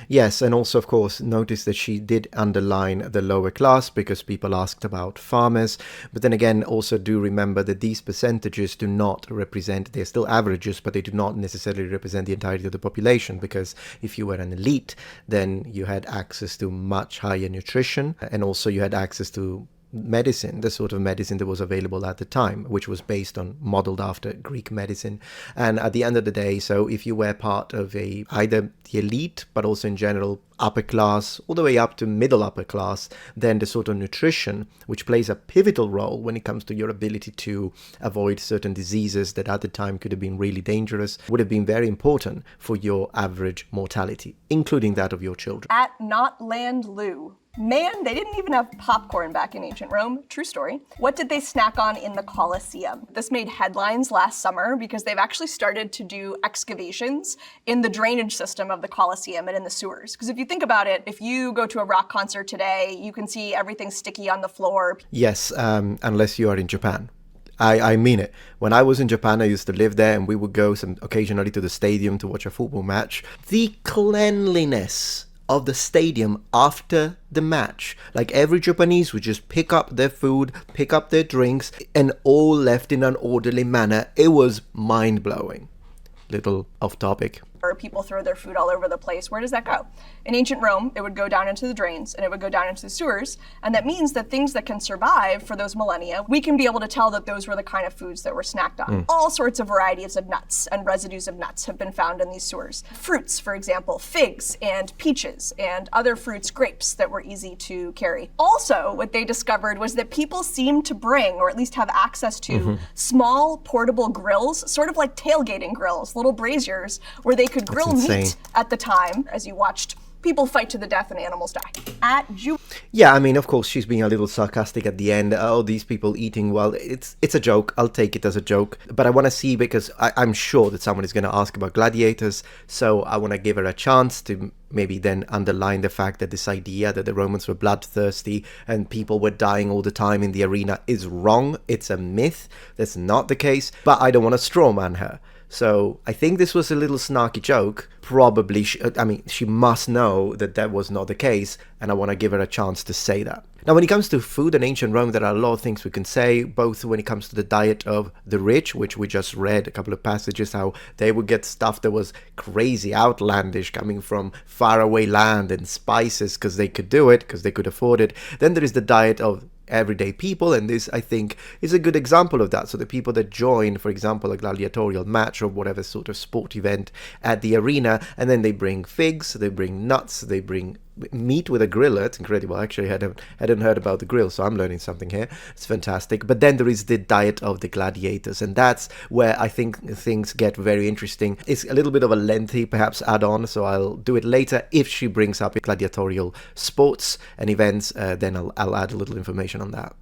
Yes, and also of course notice that she did underline the lower class because people asked about farmers. But then again, also do remember that these percentages do not represent, they're still averages, but they do not necessarily represent the entirety of the population, because if you were an elite, then you had access to much higher nutrition, and also you had access to medicine, the sort of medicine that was available at the time, which was modeled after Greek medicine. And at the end of the day, so if you were part of either the elite, but also in general upper class, all the way up to middle upper class, then the sort of nutrition, which plays a pivotal role when it comes to your ability to avoid certain diseases that at the time could have been really dangerous, would have been very important for your average mortality, including that of your children. At Not Land Lou. Man, they didn't even have popcorn back in ancient Rome. True story. What did they snack on in the Colosseum? This made headlines last summer because they've actually started to do excavations in the drainage system of the Colosseum and in the sewers. Because if you think about it, if you go to a rock concert today, you can see everything sticky on the floor. Yes, unless you are in Japan. I mean it. When I was in Japan, I used to live there, and we would go occasionally to the stadium to watch a football match. The cleanliness of the stadium after the match. Like every Japanese would just pick up their food, pick up their drinks, and all left in an orderly manner. It was mind-blowing. Little off topic. Or people throw their food all over the place. Where does that go? In ancient Rome, it would go down into the drains and it would go down into the sewers. And that means that things that can survive for those millennia, we can be able to tell that those were the kind of foods that were snacked on. All sorts of varieties of nuts and residues of nuts have been found in these sewers. Fruits, for example, figs and peaches and other fruits, grapes that were easy to carry. Also, what they discovered was that people seemed to bring, or at least have access to, small portable grills, sort of like tailgating grills, little braziers, where they could grill meat at the time as you watched people fight to the death and animals die. Yeah, I mean, of course, she's being a little sarcastic at the end. Oh, these people eating, well, it's a joke. I'll take it as a joke. But I want to see, because I'm sure that someone is going to ask about gladiators. So I want to give her a chance to maybe then underline the fact that this idea that the Romans were bloodthirsty and people were dying all the time in the arena is wrong. It's a myth. That's not the case. But I don't want to strawman her. So I think this was a little snarky joke. Probably, she must know that that was not the case, and I want to give her a chance to say that. Now, when it comes to food in ancient Rome, there are a lot of things we can say, both when it comes to the diet of the rich, which we just read a couple of passages, how they would get stuff that was crazy, outlandish, coming from faraway land, and spices because they could do it, because they could afford it. Then there is the diet of everyday people, and this, I think, is a good example of that. So the people that join, for example, a gladiatorial match or whatever sort of sport event at the arena, and then they bring figs, they bring nuts, they bring meat with a grill. It's incredible. Actually, I hadn't heard about the grill, so I'm learning something here. It's fantastic. But then there is the diet of the gladiators, and that's where I think things get very interesting. It's a little bit of a lengthy, perhaps, add-on, so I'll do it later. If she brings up gladiatorial sports and events, then I'll add a little information on that.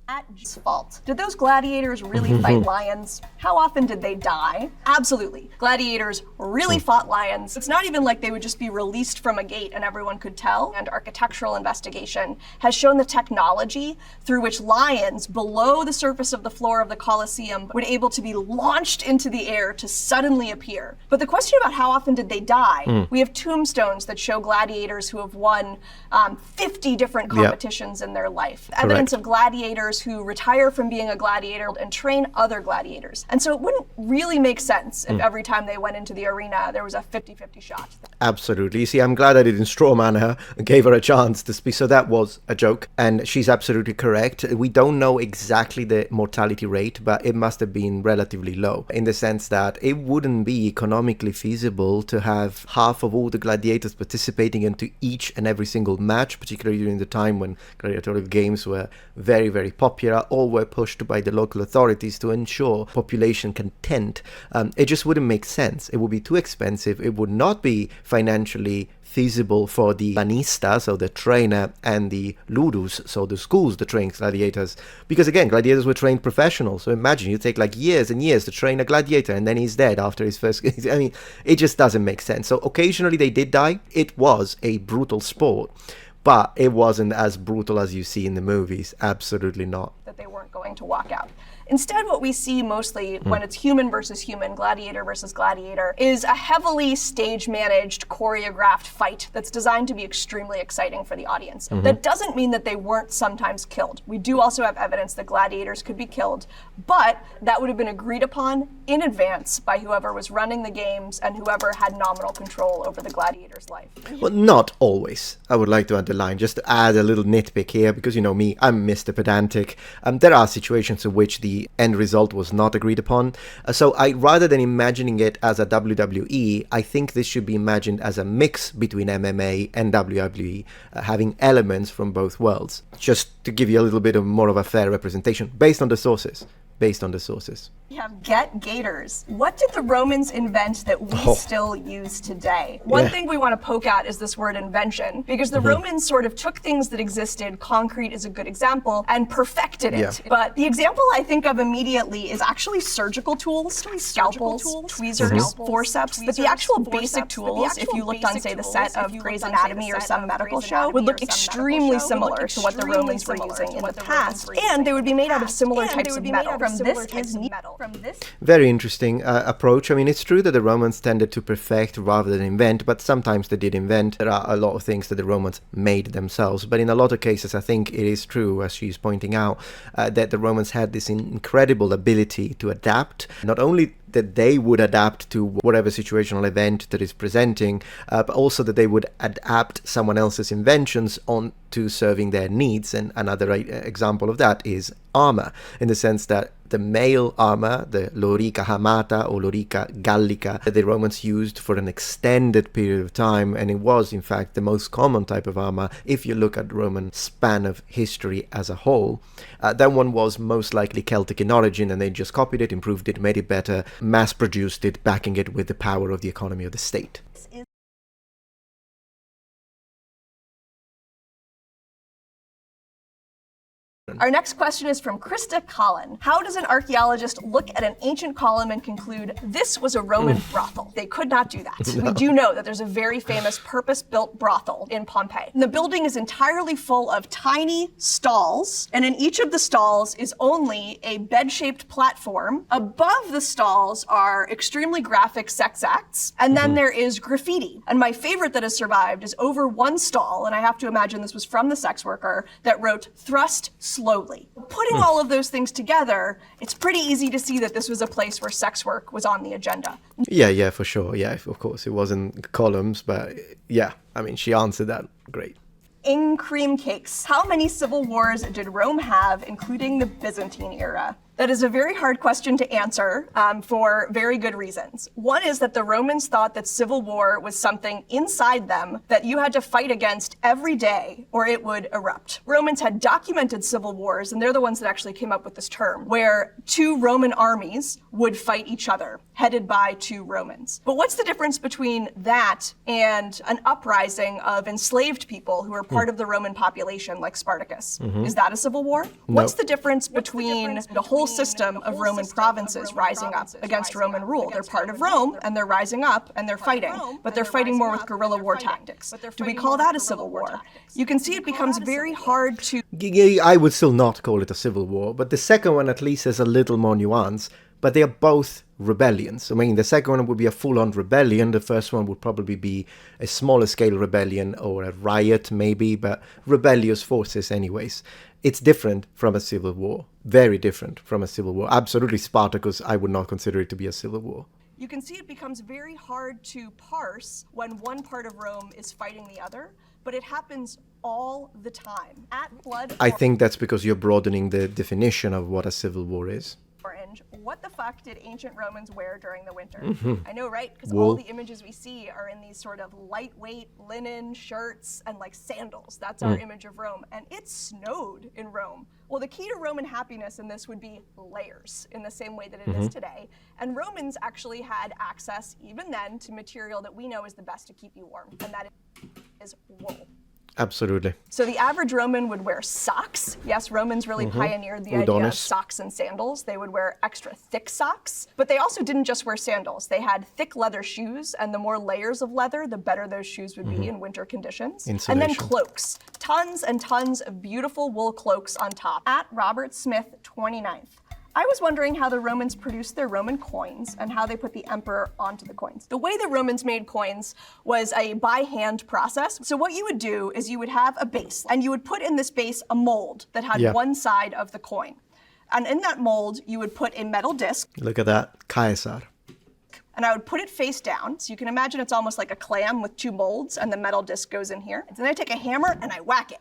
Fault. Did those gladiators really fight lions? How often did they die? Absolutely. Gladiators really fought lions. It's not even like they would just be released from a gate and everyone could tell. And architectural investigation has shown the technology through which lions below the surface of the floor of the Colosseum were able to be launched into the air to suddenly appear. But the question about how often did they die, we have tombstones that show gladiators who have won 50 different competitions in their life. Correct. Evidence of gladiators who retire from being a gladiator and train other gladiators. And so it wouldn't really make sense if every time they went into the arena there was a 50-50 shot. Absolutely. You see, I'm glad I didn't strawman her and gave her a chance to speak. So that was a joke, and she's absolutely correct. We don't know exactly the mortality rate, but it must have been relatively low, in the sense that it wouldn't be economically feasible to have half of all the gladiators participating into each and every single match, particularly during the time when gladiatorial games were very, very popular. All were pushed by the local authorities to ensure population content. It just wouldn't make sense. It would be too expensive. It would not be financially feasible for the banista, so the trainer, and the ludus, so the schools that train gladiators, because again, gladiators were trained professionals. So imagine you take like years and years to train a gladiator and then he's dead after his first I mean, it just doesn't make sense. So occasionally they did die. It was a brutal sport, but it wasn't as brutal as you see in the movies. Absolutely not. That they weren't going to walk out. Instead, what we see mostly when it's human versus human, gladiator versus gladiator, is a heavily stage-managed, choreographed fight that's designed to be extremely exciting for the audience. That doesn't mean that they weren't sometimes killed. We do also have evidence that gladiators could be killed, but that would have been agreed upon in advance by whoever was running the games and whoever had nominal control over the gladiator's life. Well, not always. I would like to underline, just to add a little nitpick here, because you know me, I'm Mr. Pedantic. There are situations in which the end result was not agreed upon. So rather than imagining it as a WWE, I think this should be imagined as a mix between MMA and WWE, having elements from both worlds, just to give you a little bit of more of a fair representation based on the sources. We have get gators. What did the Romans invent that we still use today? One thing we want to poke at is this word invention, because the Romans sort of took things that existed, concrete is a good example, and perfected it. But the example I think of immediately is actually surgical tools, scalpels, tweezers, forceps, but the actual basic tools, if you looked on, say, the set of Grey's Anatomy or some medical show, would look extremely similar to what the Romans were using in the past, and they would be made out of similar types of metal. From this is metal. from this. Very interesting approach. I mean, it's true that the Romans tended to perfect rather than invent, but sometimes they did invent. There are a lot of things that the Romans made themselves, but in a lot of cases, I think it is true, as she's pointing out, that the Romans had this incredible ability to adapt, not only that they would adapt to whatever situational event that is presenting, but also that they would adapt someone else's inventions on to serving their needs. And another example of that is armor, in the sense that the male armor, the lorica hamata or lorica gallica, that the Romans used for an extended period of time, and it was in fact the most common type of armor if you look at the Roman span of history as a whole. That one was most likely Celtic in origin, and they just copied it, improved it, made it better, mass-produced it, backing it with the power of the economy of the state. Our next question is from Krista Collin. How does an archaeologist look at an ancient column and conclude this was a Roman brothel? They could not do that. No. We do know that there's a very famous purpose-built brothel in Pompeii. And the building is entirely full of tiny stalls, and in each of the stalls is only a bed-shaped platform. Above the stalls are extremely graphic sex acts, and then there is graffiti. And my favorite that has survived is over one stall, and I have to imagine this was from the sex worker, that wrote, "Thrust slowly." Putting all of those things together, it's pretty easy to see that this was a place where sex work was on the agenda. Yeah, for sure. Yeah, of course. It wasn't columns, but yeah, I mean, she answered that great. In cream cakes, how many civil wars did Rome have, including the Byzantine era? That is a very hard question to answer for very good reasons. One is that the Romans thought that civil war was something inside them that you had to fight against every day or it would erupt. Romans had documented civil wars, and they're the ones that actually came up with this term, where two Roman armies would fight each other, headed by two Romans. But what's the difference between that and an uprising of enslaved people who are part of the Roman population, like Spartacus? Is that a civil war? No. What's the difference between the whole system of Roman provinces rising up against Roman rule? They're part of Rome, and they're rising up, and they're fighting, but they're fighting more with guerrilla war tactics. Do we call that a civil war? You can see it becomes very hard to... I would still not call it a civil war, but the second one at least has a little more nuance. But they are both rebellions. I mean, the second one would be a full-on rebellion. The first one would probably be a smaller scale rebellion or a riot maybe, but rebellious forces anyways. It's different from a civil war. Very different from a civil war. Absolutely Spartacus, I would not consider it to be a civil war. You can see it becomes very hard to parse when one part of Rome is fighting the other, but it happens all the time. At blood... I think that's because you're broadening the definition of what a civil war is. Orange. What the fuck did ancient Romans wear during the winter? I know, right? Because Wool. all the images we see are in these sort of lightweight linen shirts and like sandals. That's our image of Rome. And it snowed in Rome. Well, the key to Roman happiness in this would be layers, in the same way that it is today. And Romans actually had access, even then, to material that we know is the best to keep you warm, and that is wool. Absolutely. So the average Roman would wear socks. Yes, Romans really pioneered the idea of socks and sandals. They would wear extra thick socks, but they also didn't just wear sandals. They had thick leather shoes, and the more layers of leather, the better those shoes would be in winter conditions. Insulation. And then cloaks. Tons and tons of beautiful wool cloaks on top. At Robert Smith, 29th. I was wondering how the Romans produced their Roman coins and how they put the emperor onto the coins. The way the Romans made coins was a by-hand process. So what you would do is you would have a base, and you would put in this base a mold that had one side of the coin. And in that mold, you would put a metal disc. Look at that, Caesar. And I would put it face down. So you can imagine it's almost like a clam with two molds, and the metal disc goes in here. And then I take a hammer and I whack it.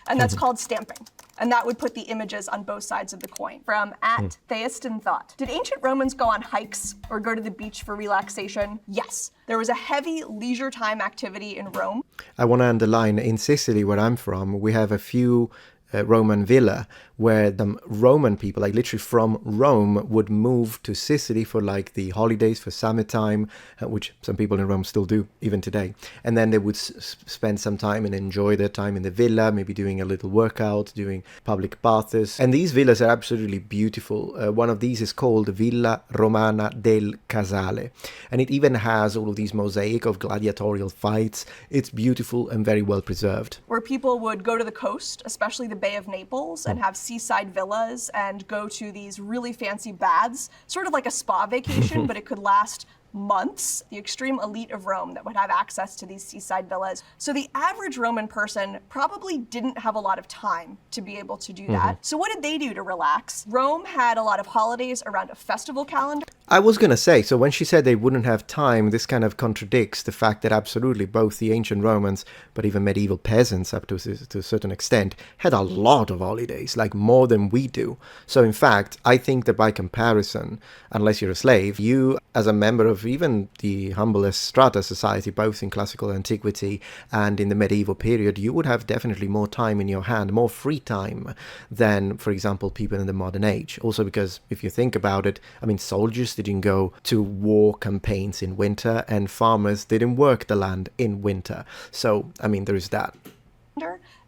And that's called stamping. And that would put the images on both sides of the coin. From at Theiston Thought. Did ancient Romans go on hikes or go to the beach for relaxation? Yes. There was a heavy leisure time activity in Rome. I want to underline, in Sicily, where I'm from, we have a few Roman villa where the Roman people, like literally from Rome, would move to Sicily for like the holidays, for summertime, which some people in Rome still do even today. And then they would spend some time and enjoy their time in the villa, maybe doing a little workout, doing public baths. And these villas are absolutely beautiful. One of these is called Villa Romana del Casale. And it even has all of these mosaic of gladiatorial fights. It's beautiful and very well preserved. Where people would go to the coast, especially the Bay of Naples and have seaside villas and go to these really fancy baths, sort of like a spa vacation, but it could last months. The extreme elite of Rome that would have access to these seaside villas. So the average Roman person probably didn't have a lot of time to be able to do that. So what did they do to relax? Rome had a lot of holidays around a festival calendar. I was going to say, so when she said they wouldn't have time, this kind of contradicts the fact that absolutely both the ancient Romans, but even medieval peasants up to a certain extent, had a lot of holidays, like more than we do. So in fact, I think that by comparison, unless you're a slave, you as a member of even the humblest strata society, both in classical antiquity and in the medieval period, you would have definitely more time in your hand, more free time than, for example, people in the modern age. Also because if you think about it, I mean, soldiers didn't go to war campaigns in winter and farmers didn't work the land in winter. So, I mean, there is that.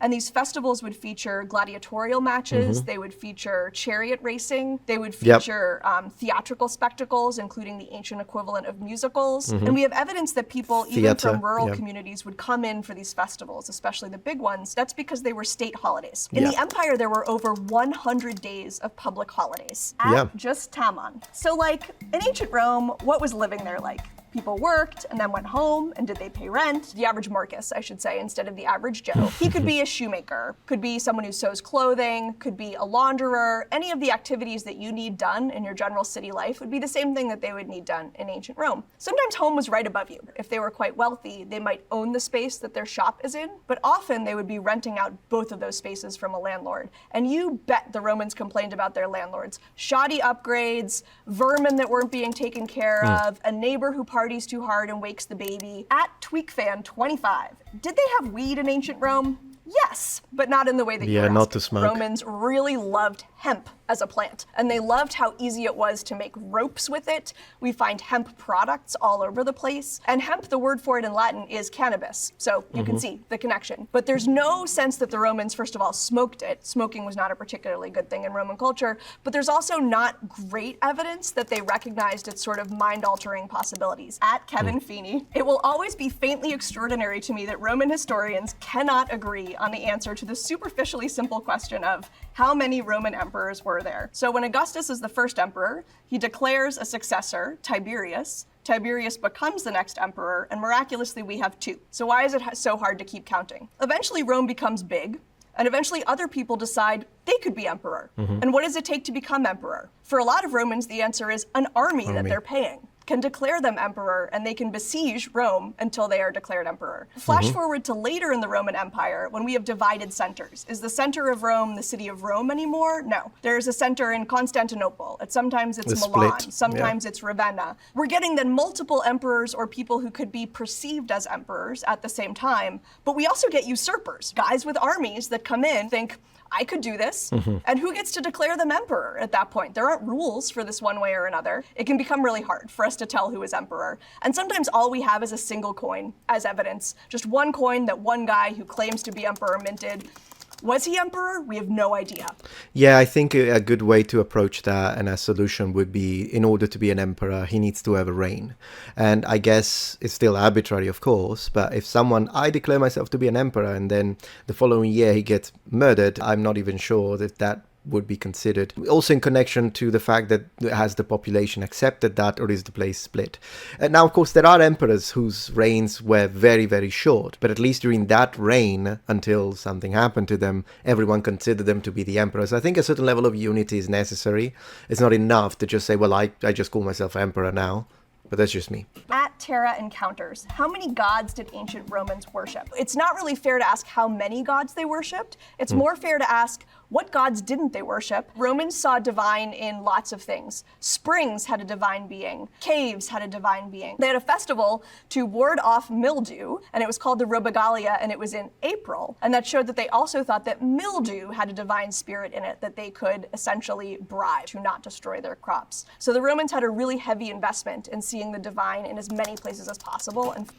And these festivals would feature gladiatorial matches, they would feature chariot racing, they would feature theatrical spectacles, including the ancient equivalent of musicals. And we have evidence that people, even from rural communities, would come in for these festivals, especially the big ones. That's because they were state holidays. In the empire, there were over 100 days of public holidays at just Tamon. So like, in ancient Rome, what was living there like? People worked and then went home, and did they pay rent? The average Marcus, I should say, instead of the average Joe. He could be a shoemaker, could be someone who sews clothing, could be a launderer. Any of the activities that you need done in your general city life would be the same thing that they would need done in ancient Rome. Sometimes home was right above you. If they were quite wealthy, they might own the space that their shop is in, but often they would be renting out both of those spaces from a landlord. And you bet the Romans complained about their landlords. Shoddy upgrades, vermin that weren't being taken care of, a neighbor who parties too hard and wakes the baby. At TweakFan25, did they have weed in ancient Rome? Yes, but not in the way that you're not asking. to smoke. Romans really loved hemp as a plant, and they loved how easy it was to make ropes with it. We find hemp products all over the place, and hemp, the word for it in Latin, is cannabis, so you can see the connection. But there's no sense that the Romans, first of all, smoked it. Smoking was not a particularly good thing in Roman culture, but there's also not great evidence that they recognized its sort of mind-altering possibilities. At Kevin Feeney, it will always be faintly extraordinary to me that Roman historians cannot agree on the answer to the superficially simple question of how many Roman emperors were there. So when Augustus is the first emperor, he declares a successor, Tiberius. Tiberius becomes the next emperor, and miraculously we have two. So why is it so hard to keep counting? Eventually Rome becomes big, and eventually other people decide they could be emperor. And what does it take to become emperor? For a lot of Romans, the answer is an army that they're paying can declare them emperor, and they can besiege Rome until they are declared emperor. Flash forward to later in the Roman Empire, when we have divided centers. Is the center of Rome the city of Rome anymore? No. There's a center in Constantinople. Sometimes it's Milan, sometimes it's Ravenna. We're getting then multiple emperors or people who could be perceived as emperors at the same time, but we also get usurpers, guys with armies that come in, think, I could do this. And who gets to declare them emperor at that point? There aren't rules for this one way or another. It can become really hard for us to tell who is emperor. And sometimes all we have is a single coin as evidence. Just one coin that one guy who claims to be emperor minted. Was he emperor? We have no idea. Yeah, I think a good way to approach that and a solution would be, in order to be an emperor, he needs to have a reign. And I guess it's still arbitrary, of course, but if I declare myself to be an emperor and then the following year he gets murdered, I'm not even sure that would be considered. Also in connection to the fact that has the population accepted that, or is the place split? And now, of course, there are emperors whose reigns were very, very short, but at least during that reign, until something happened to them, everyone considered them to be the emperors. I think a certain level of unity is necessary. It's not enough to just say, well, I just call myself emperor now. But that's just me. At Terra Encounters, how many gods did ancient Romans worship? It's not really fair to ask how many gods they worshipped. It's more fair to ask, what gods didn't they worship? Romans saw divine in lots of things. Springs had a divine being. Caves had a divine being. They had a festival to ward off mildew, and it was called the Robigalia, and it was in April. And that showed that they also thought that mildew had a divine spirit in it that they could essentially bribe to not destroy their crops. So the Romans had a really heavy investment in seeing the divine in as many places as possible. And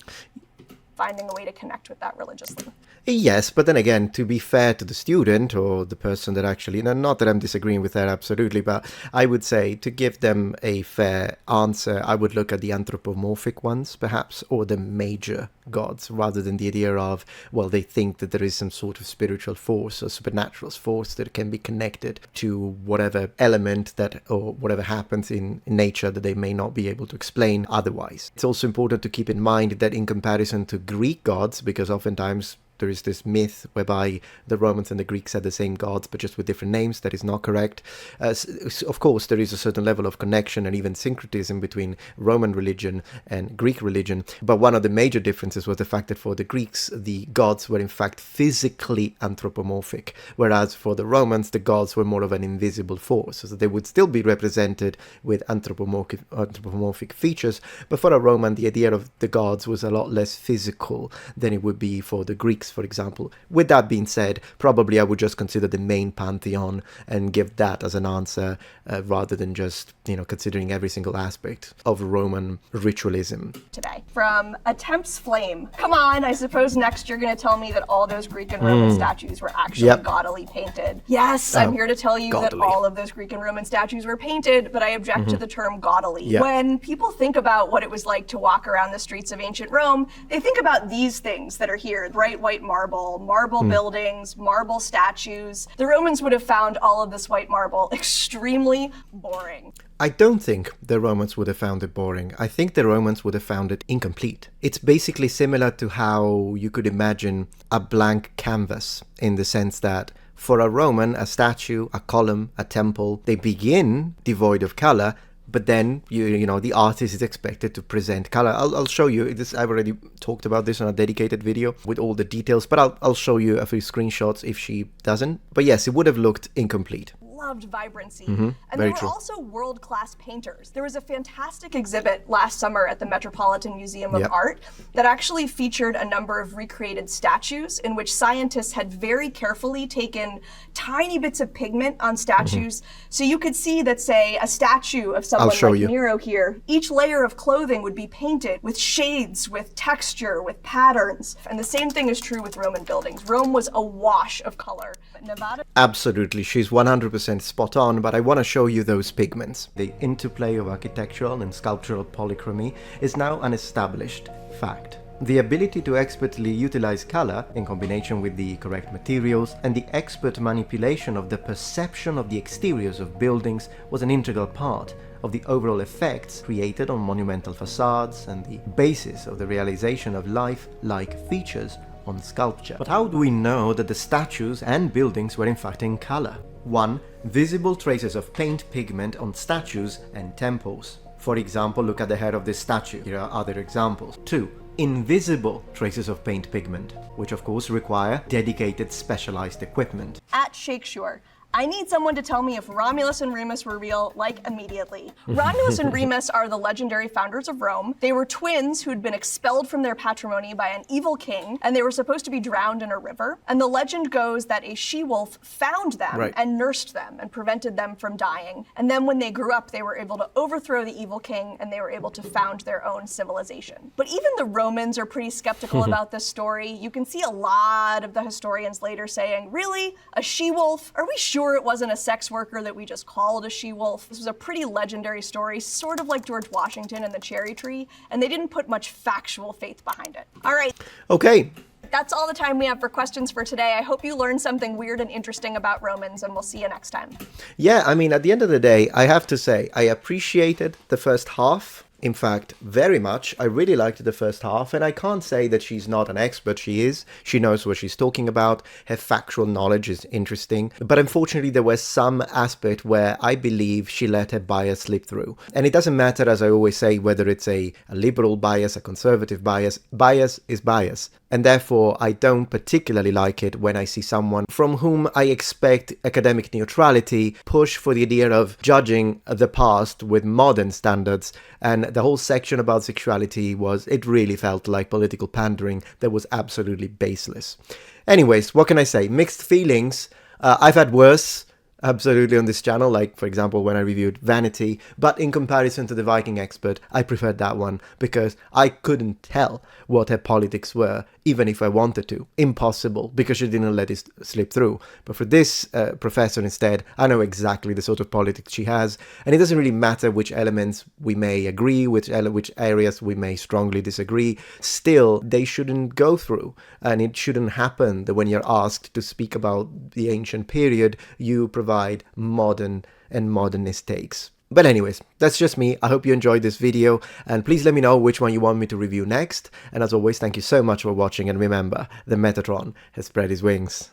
finding a way to connect with that religiously. Yes, but then again, to be fair to the student or the person that actually, not that I'm disagreeing with that absolutely, but I would say to give them a fair answer, I would look at the anthropomorphic ones perhaps, or the major gods, rather than the idea of, well, they think that there is some sort of spiritual force or supernatural force that can be connected to whatever element that, or whatever happens in nature that they may not be able to explain otherwise. It's also important to keep in mind that in comparison to Greek gods, because oftentimes there is this myth whereby the Romans and the Greeks had the same gods, but just with different names. That is not correct. Of course, there is a certain level of connection and even syncretism between Roman religion and Greek religion. But one of the major differences was the fact that for the Greeks, the gods were in fact physically anthropomorphic, whereas for the Romans, the gods were more of an invisible force. So they would still be represented with anthropomorphic features, but for a Roman, the idea of the gods was a lot less physical than it would be for the Greeks, for example. With that being said, probably I would just consider the main pantheon and give that as an answer rather than just, considering every single aspect of Roman ritualism. Today, from A Temp's Flame. Come on, I suppose next you're going to tell me that all those Greek and Roman statues were actually gaudily painted. Yes, I'm here to tell you that all of those Greek and Roman statues were painted, but I object to the term gaudily. Yeah. When people think about what it was like to walk around the streets of ancient Rome, they think about these things that are here: bright white marble buildings, marble statues. The Romans would have found all of this white marble extremely boring. I don't think the Romans would have found it boring. I think the Romans would have found it incomplete. It's basically similar to how you could imagine a blank canvas, in the sense that for a Roman, a statue, a column, a temple, they begin devoid of color, but then the artist is expected to present color. I'll show you this. I've already talked about this on a dedicated video with all the details, but I'll show you a few screenshots if she doesn't. But yes, it would have looked incomplete. Loved vibrancy. And there were also world-class painters. There was a fantastic exhibit last summer at the Metropolitan Museum of Art that actually featured a number of recreated statues in which scientists had very carefully taken tiny bits of pigment on statues. So you could see that, say, a statue of someone like Nero here, each layer of clothing would be painted with shades, with texture, with patterns. And the same thing is true with Roman buildings. Rome was awash of color. Nevada. Absolutely, she's 100% spot on, but I want to show you those pigments. The interplay of architectural and sculptural polychromy is now an established fact. The ability to expertly utilize color in combination with the correct materials and the expert manipulation of the perception of the exteriors of buildings was an integral part of the overall effects created on monumental facades and the basis of the realization of life-like features on sculpture. But how do we know that the statues and buildings were in fact in color? 1. Visible traces of paint pigment on statues and temples. For example, look at the head of this statue. Here are other examples. 2. Invisible traces of paint pigment, which of course require dedicated specialized equipment. At Shakespeare, I need someone to tell me if Romulus and Remus were real, immediately. Romulus and Remus are the legendary founders of Rome. They were twins who had been expelled from their patrimony by an evil king, and they were supposed to be drowned in a river. And the legend goes that a she-wolf found them and nursed them and prevented them from dying. And then when they grew up, they were able to overthrow the evil king, and they were able to found their own civilization. But even the Romans are pretty skeptical about this story. You can see a lot of the historians later saying, really? A she-wolf? Are we sure it wasn't a sex worker that we just called a she-wolf? This was a pretty legendary story, sort of like George Washington and the cherry tree, and they didn't put much factual faith behind it. All right. Okay. That's all the time we have for questions for today. I hope you learned something weird and interesting about Romans, and we'll see you next time. Yeah, I mean, at the end of the day, I have to say, I appreciated the first half. In fact, very much. I really liked the first half, and I can't say that she's not an expert. She is. She knows what she's talking about. Her factual knowledge is interesting. But unfortunately, there was some aspect where I believe she let her bias slip through. And it doesn't matter, as I always say, whether it's a liberal bias, a conservative bias. Bias is bias. And therefore, I don't particularly like it when I see someone from whom I expect academic neutrality push for the idea of judging the past with modern standards. And the whole section about sexuality it really felt like political pandering that was absolutely baseless. Anyways, what can I say? Mixed feelings. I've had worse. absolutely on this channel, like for example when I reviewed Vanity, but in comparison to the Viking expert, I preferred that one because I couldn't tell what her politics were, even if I wanted to. Impossible, because she didn't let it slip through. But for this professor instead, I know exactly the sort of politics she has, and it doesn't really matter which elements we may agree, which areas we may strongly disagree, still they shouldn't go through, and it shouldn't happen that when you're asked to speak about the ancient period, you provide modern and modernist takes. But anyways, that's just me. I hope you enjoyed this video, and please let me know which one you want me to review next. And as always, thank you so much for watching, and remember, the Metatron has spread his wings.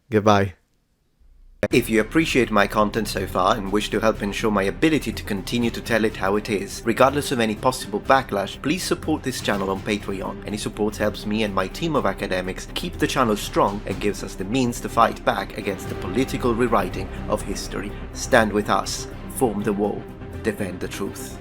Goodbye. If you appreciate my content so far and wish to help ensure my ability to continue to tell it how it is, regardless of any possible backlash, please support this channel on Patreon. Any support helps me and my team of academics keep the channel strong and gives us the means to fight back against the political rewriting of history. Stand with us, form the wall, defend the truth.